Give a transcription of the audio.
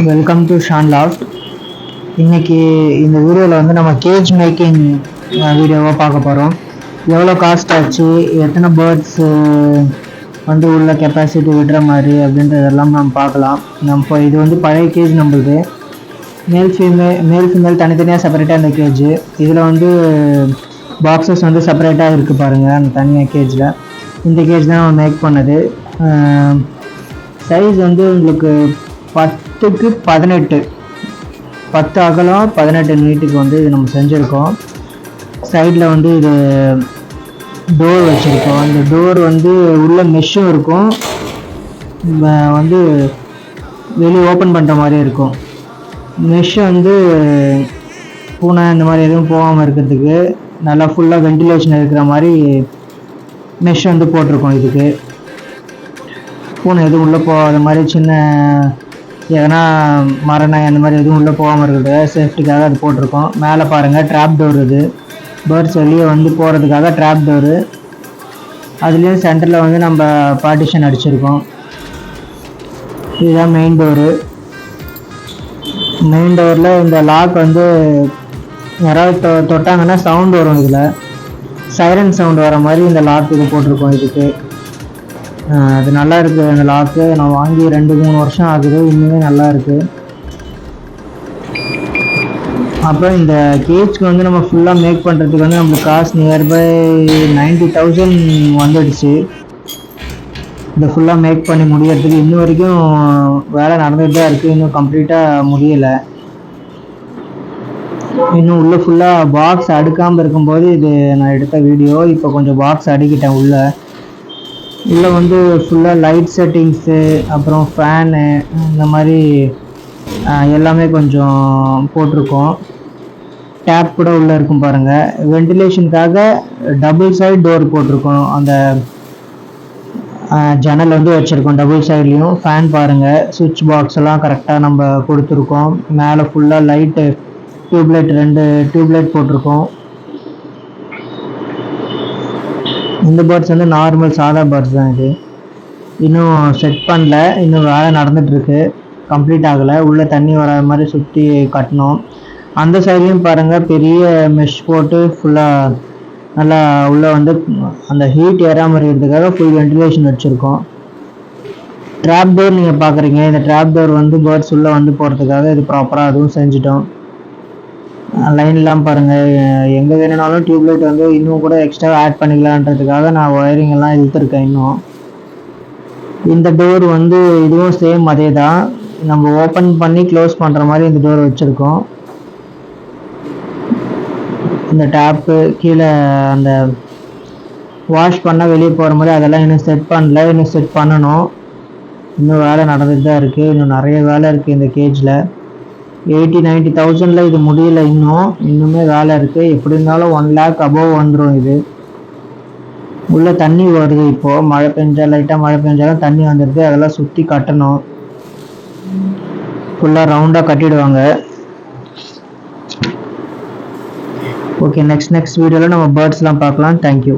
Welcome to Shawn loft. இன்னைக்கு இந்த வீடியோவில் வந்து நம்ம கேஜ் மேக்கிங் வீடியோவாக பார்க்க போகிறோம். எவ்வளோ காஸ்ட் ஆச்சு, எத்தனை பேர்ட்ஸு வந்து உள்ள கெப்பாசிட்டி விடுற மாதிரி அப்படின்றதெல்லாம் நம்ம பார்க்கலாம். நம்ம இது வந்து பழைய கேஜ் நம்மளுது. மேல் ஃபீமேல் தனித்தனியாக செப்பரேட்டாக இந்த கேஜ். இதில் வந்து பாக்ஸஸ் வந்து செப்பரேட்டாக இருக்குது பாருங்கள். அந்த தனியாக கேஜில் இந்த கேஜ் தான் நம்ம மேக் பண்ணது. சைஸ் வந்து உங்களுக்கு 10க்கு 18, 10 அகலம் 18 நீட்டுக்கு வந்து இது நம்ம செஞ்சுருக்கோம். சைடில் வந்து இது டோர் வச்சுருக்கோம். இந்த டோர் வந்து உள்ள மெஷ்ஷும் இருக்கும், வந்து வெளியே ஓப்பன் பண்ணுற மாதிரி இருக்கும். மெஷ்ஷு வந்து பூனை இந்த மாதிரி எதுவும் போகாமல் இருக்கிறதுக்கு நல்லா ஃபுல்லாக வென்டிலேஷன் இருக்கிற மாதிரி மெஷ் வந்து போட்டிருக்கோம். இதுக்கு பூனை எதுவும் உள்ளே போகாத மாதிரி, சின்ன எதனா மரணம் அந்த மாதிரி எதுவும் உள்ளே போகாமல் இருக்குது சேஃப்டிக்காக அது போட்டிருக்கோம். மேலே பாருங்கள் ட்ராப் டோர், இது பேர்ட்ஸ் வெளியே வந்து போகிறதுக்காக ட்ராப் டோரு. அதுலேயும் சென்டரில் வந்து நம்ம பார்ட்டிஷன் அடிச்சிருக்கோம். இதுதான் மெயின் டோரு. மெயின் டோரில் இந்த லாக் வந்து யாராவது தொட்டாங்கன்னா சவுண்ட் வரும். இதில் சைரன் சவுண்ட் வர மாதிரி இந்த லாக் இது போட்டிருக்கோம். இதுக்கு அது நல்லா இருக்குது. அந்த லாக்கு நான் வாங்கி 2-3 வருஷம் ஆகுது, இன்னுமே நல்லா இருக்குது. அப்புறம் இந்த கேஜ்க்கு வந்து நம்ம ஃபுல்லாக மேக் பண்ணுறதுக்கு வந்து நம்மளுக்கு காஸ்ட் நியர்பை 90,000 வந்துடுச்சு. இந்த ஃபுல்லாக மேக் பண்ணி முடியறதுக்கு இன்னும் வரைக்கும் வேலை நடந்துகிட்டு தான் இருக்குது. இன்னும் கம்ப்ளீட்டாக முடியலை. இன்னும் உள்ளே ஃபுல்லாக பாக்ஸ் அடுக்காமல் இருக்கும்போது இது நான் எடுத்த வீடியோ. இப்போ கொஞ்சம் பாக்ஸ் அடிக்கிட்டேன். உள்ளே வந்து ஃபுல்லாக லைட் செட்டிங்ஸு, அப்புறம் ஃபேனு, இந்த மாதிரி எல்லாமே கொஞ்சம் போட்டிருக்கோம். டேப் கூட உள்ளே இருக்கும் பாருங்கள். வென்டிலேஷனுக்காக டபுள் சைடு டோர் போட்டிருக்கோம். அந்த ஜன்னல் வந்து வச்சுருக்கோம் டபுள் சைட்லேயும். ஃபேன் பாருங்கள், சுவிட்ச் பாக்ஸ் எல்லாம் கரெக்டாக நம்ம கொடுத்துருக்கோம். மேலே ஃபுல்லாக லைட்டு டியூப்லைட் 2 டியூப்லைட் போட்டிருக்கோம். இந்த பேர்ட்ஸ் வந்து நார்மல் சாதா பேர்ட்ஸ் தான். இது இன்னும் செட் பண்ணல, இன்னும் வேலை நடந்துகிட்ருக்கு, கம்ப்ளீட் ஆகலை. உள்ளே தண்ணி வராத மாதிரி சுற்றி கட்டணும். அந்த சைட்லேயும் பாருங்கள் பெரிய மெஷ் போட்டு ஃபுல்லாக நல்லா உள்ளே வந்து அந்த ஹீட் ஏறாமல் இருக்கிறதுக்காக ஃபுல் வென்டிலேஷன் வச்சுருக்கோம். ட்ராப் டோர் நீங்கள் பார்க்குறீங்க. இந்த ட்ராப் டோர் வந்து பேர்ட்ஸ் உள்ளே வந்து போகிறதுக்காக இது ப்ராப்பராக அதுவும் செஞ்சிட்டோம். லைன்லாம் பாருங்கள், எங்கே வேணுனாலும் டியூப்லைட் வந்து இன்னும் கூட எக்ஸ்ட்ரா ஆட் பண்ணிக்கலான்றதுக்காக நான் ஒயரிங் எல்லாம் இழுத்துருக்கேன். இன்னும் இந்த டோர் வந்து இதுவும் சேம் அதே தான். நம்ம ஓப்பன் பண்ணி க்ளோஸ் பண்ணுற மாதிரி இந்த டோர் வச்சுருக்கோம். இந்த டேப்பு கீழே அந்த வாஷ் பண்ணால் வெளியே போகிற மாதிரி அதெல்லாம் இன்னும் செட் பண்ணல, இன்னும் செட் பண்ணணும். இன்னும் வேலை நடந்துட்டு தான் இருக்குது. இன்னும் நிறைய வேலை இருக்குது இந்த கேஜில். 80-90,000 இது முடியல. இன்னுமே வேலை இருக்குது. எப்படி இருந்தாலும் 1 lakh above வந்துடும். இது உள்ள தண்ணி வருது. இப்போது மழை பெஞ்சா, லைட்டாக மழை பெஞ்சாலும் தண்ணி வந்துடுது. அதெல்லாம் சுற்றி கட்டணும். ஃபுல்லாக ரவுண்டாக கட்டிடுவாங்க. ஓகே, நெக்ஸ்ட் வீடியோவில் நம்ம பேர்ட்ஸ்லாம் பார்க்கலாம். தேங்க்யூ.